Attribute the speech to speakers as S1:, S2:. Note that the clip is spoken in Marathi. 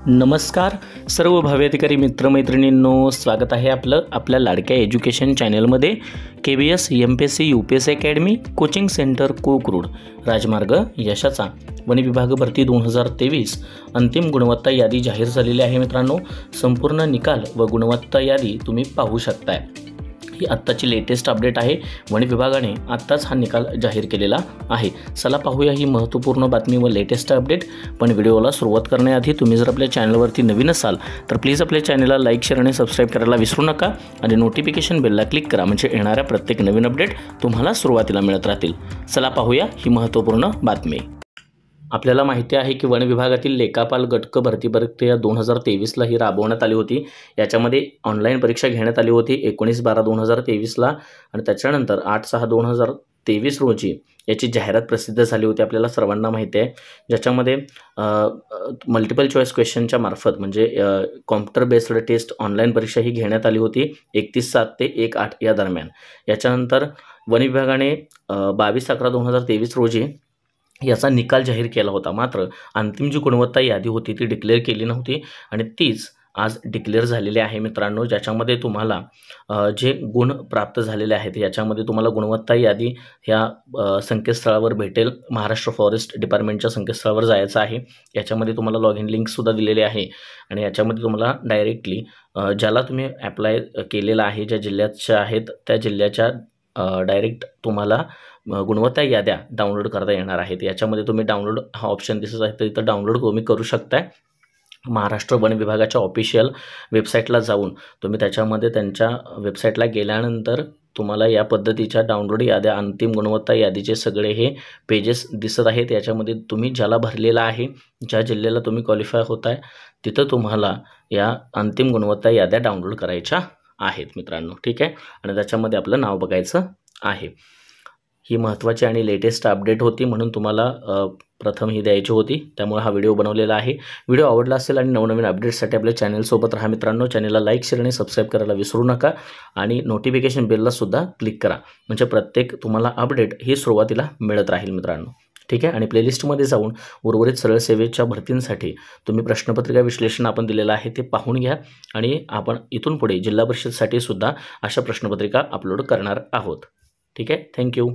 S1: नमस्कार सर्व भावी अधिकारी मित्रमैत्रिणींनो, स्वागत आहे आपल्या लाडक्या एज्युकेशन चॅनलमध्ये। KBS MPSC UPSC academy coaching centre Kokrud राजमार्ग यशाचा वन विभाग भरती 2023 अंतिम गुणवत्ता यादी जाहीर झालेली आहे मित्रांनो। संपूर्ण निकाल व गुणवत्ता यादी तुम्ही पाहू शकताय। ही आत्ताची लेटेस्ट अपडेट आहे। वन विभागाने आत्ताच हा निकाल जाहीर केलेला आहे। चला पाहूया ही महत्त्वपूर्ण बातमी व लेटेस्ट अपडेट। पण व्हिडिओला सुरुवात करण्याआधी तुम्ही जर आपल्या चॅनलवरती नवीन असाल तर प्लीज आपल्या चॅनलला लाईक शेअर आणि सबस्क्राइब करायला विसरू नका आणि नोटिफिकेशन बेलला क्लिक करा, म्हणजे येणाऱ्या प्रत्येक नवीन अपडेट तुम्हाला सुरुवातीला मिळत राहतील। चला पाहूया ही महत्त्वपूर्ण बातमी। आपल्याला माहिती आहे की वन विभागातील लेखापाल गटक भरती परीक्षा 2023ला ही राबवण्यात आली होती। याच्यामध्ये ऑनलाईन परीक्षा घेण्यात आली होती 19/12/2023ला आणि त्याच्यानंतर 8/6/2023 रोजी याची जाहिरात प्रसिद्ध झाली होती। आपल्याला सर्वांना माहिती आहे, ज्याच्यामध्ये मल्टिपल चॉईस क्वेश्चनच्या मार्फत म्हणजे कॉम्प्युटर बेस्ड टेस्ट ऑनलाईन परीक्षा ही घेण्यात आली होती 31/7 ते 1/8 या दरम्यान। याच्यानंतर वन विभागाने 22/11/2023 रोजी याचा निकाल जाहीर केला होता। मात्र अंतिम जी गुणवत्ता यादी होती ती डिक्लेअर केली नव्हती आणि तीच आज डिक्लेअर झालेली आहे मित्रांनो। ज्याच्यामध्ये तुम्हाला जे गुण प्राप्त झालेले आहेत याच्यामध्ये तुम्हाला गुणवत्ता यादी ह्या संकेतस्थळावर भेटेल। महाराष्ट्र फॉरेस्ट डिपार्टमेंटच्या संकेतस्थळावर जायचं आहे। याच्यामध्ये तुम्हाला लॉग इन लिंकसुद्धा दिलेली आहे आणि याच्यामध्ये तुम्हाला डायरेक्टली ज्याला तुम्ही ॲप्लाय केलेला आहे, ज्या जिल्ह्याच्या आहेत त्या जिल्ह्याच्या डायरेक्ट तुम्हाला गुणवत्ता याद्या डाउनलोड करता येणार आहेत। याच्यामध्ये तुम्ही डाउनलोड हा ऑप्शन दिसत आहे तर इथं डाउनलोड तुम्ही करू शकताय। महाराष्ट्र वन विभागाच्या ऑफिशियल वेबसाईटला जाऊन तुम्ही त्याच्यामध्ये त्यांच्या वेबसाईटला गेल्यानंतर तुम्हाला या पद्धतीच्या डाउनलोड याद्या अंतिम गुणवत्ता यादीचे सगळे हे पेजेस दिसत आहेत। याच्यामध्ये तुम्ही ज्याला भरलेला आहे, ज्या जिल्ह्याला तुम्ही क्वालिफाय होत आहे तिथं तुम्हाला या अंतिम गुणवत्ता याद्या डाउनलोड करायच्या आहेत मित्रांनो, ठीक आहे। आणि त्याच्यामध्ये आपलं नाव बघायचं आहे। ही महत्त्वाची आणि लेटेस्ट अपडेट होती म्हणून तुम्हाला प्रथम ही द्यायची होती, त्यामुळे हा व्हिडिओ बनवलेला आहे। व्हिडिओ आवडला असेल आणि नवनवीन अपडेट्ससाठी आपल्या चॅनलसोबत राहा मित्रांनो। चॅनलला लाईक शेअर आणि सबस्क्राईब करायला विसरू नका आणि नोटिफिकेशन बेलला सुद्धा क्लिक करा, म्हणजे प्रत्येक तुम्हाला अपडेट ही सुरुवातीला मिळत राहील मित्रांनो, ठीक आहे। आणि प्लेलिस्टमध्ये जाऊन उर्वरित सरळ सेवेच्या भरतींसाठी तुम्ही प्रश्नपत्रिका विश्लेषण आपण दिलेलं आहे ते पाहून घ्या आणि आपण इथून पुढे जिल्हा परिषदसाठी सुद्धा अशा प्रश्नपत्रिका अपलोड करणार आहोत, ठीक आहे। थँक्यू।